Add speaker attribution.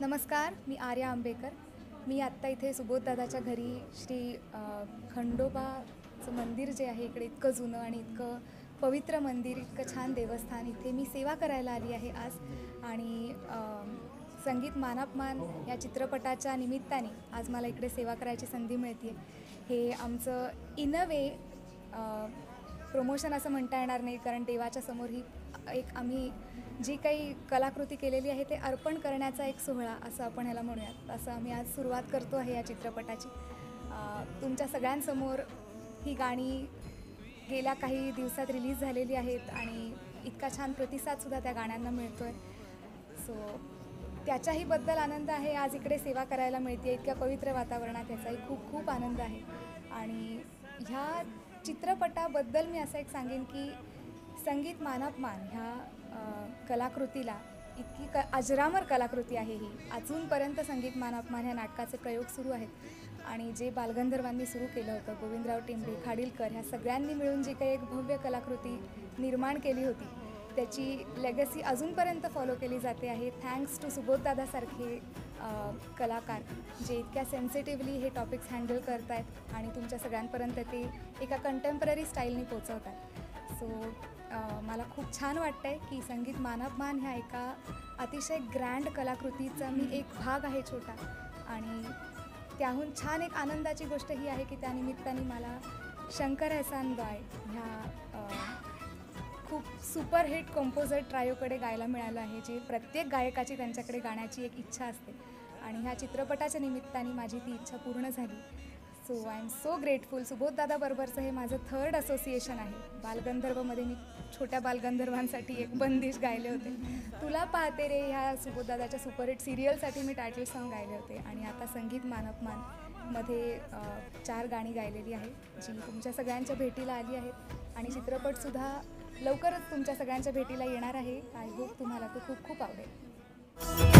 Speaker 1: नमस्कार, मी आर्या आंबेकर. मी आत्ता इथे सुबोधदादाच्या घरी श्री खंडोबाचं मंदिर जे आहे इकडे इतकं जुनं आणि इतकं पवित्र मंदिर, इतकं छान देवस्थान, इथे मी सेवा करायला आली आहे आज. आणि संगीत मानापमान या चित्रपटाच्या निमित्ताने आज मला इकडे सेवा करायची संधी मिळते आहे. हे आमचं इन अ वे प्रमोशन असं म्हणता येणार नाही, कारण देवाच्या समोर ही एक आम्ही जी काही कलाकृती केलेली आहे ते अर्पण करण्याचा एक सोहळा असं आपण ह्याला म्हणूयात. असं आम्ही आज सुरुवात करतो आहे या चित्रपटाची. तुमच्या सगळ्यांसमोर ही गाणी गेल्या काही दिवसात रिलीज झालेली आहेत आणि इतका छान प्रतिसादसुद्धा त्या गाण्यांना मिळतो आहे. सो त्याच्याही बद्दल आनंद आहे. आज इकडे सेवा करायला मिळते इतक्या पवित्र वातावरणात, याचाही खूप खूप आनंद आहे. आणि ह्या चित्रपटाबद्दल मी असं एक सांगेन की संगीत मानापमान ह्या कलाकृतीला इतकी अजरामर कलाकृती आहे ही. अजूनपर्यंत संगीत मानापमान ह्या नाटकाचे प्रयोग सुरू आहेत आणि जे बालगंधर्वांनी सुरू केलं होतं, गोविंदराव टेंबे, खाडीलकर ह्या सगळ्यांनी मिळून जी काही एक भव्य कलाकृती निर्माण केली होती त्याची लेगसी अजूनपर्यंत फॉलो केली जाते आहे. थँक्स टू सुबोधदादासारखे कलाकार जे इतक्या सेन्सिटिव्हली हे टॉपिक्स हँडल करत आहेत आणि तुमच्या सगळ्यांपर्यंत ते एका कंटेम्पररी स्टाईलनी पोचवतात. सो मला खूप छान वाटतं आहे की संगीत मानापमान ह्या एका अतिशय ग्रँड कलाकृतीचा मी एक भाग आहे छोटा. आणि त्याहून छान एक आनंदाची गोष्ट ही आहे की त्यानिमित्ताने मला शंकर एहसान लॉय ह्या खूप सुपरहिट कंपोजर ट्रायोकडे गायला मिळालं आहे, जे प्रत्येक गायकाची त्यांच्याकडे गाण्याची एक इच्छा असते आणि ह्या चित्रपटाच्या निमित्ताने माझी ती इच्छा पूर्ण झाली. So I am so grateful. सुबोधदादाबरोबरचं हे माझं थर्ड असोसिएशन आहे. बालगंधर्वमध्ये मी छोट्या बालगंधर्वांसाठी एक बंदिश गायले होते. तुला पाहते रे ह्या सुबोधदादाच्या सुपरहिट सिरियलसाठी मी टायटल सॉन्ग गायले होते. आणि आता संगीत मानपमानमध्ये 4 गाणी गायलेली आहे जी तुमच्या सगळ्यांच्या भेटीला आली आहेत. आणि चित्रपटसुद्धा लवकरच तुमच्या सगळ्यांच्या भेटीला येणार आहे. आय होप तुम्हाला तो खूप खूप आवडेल.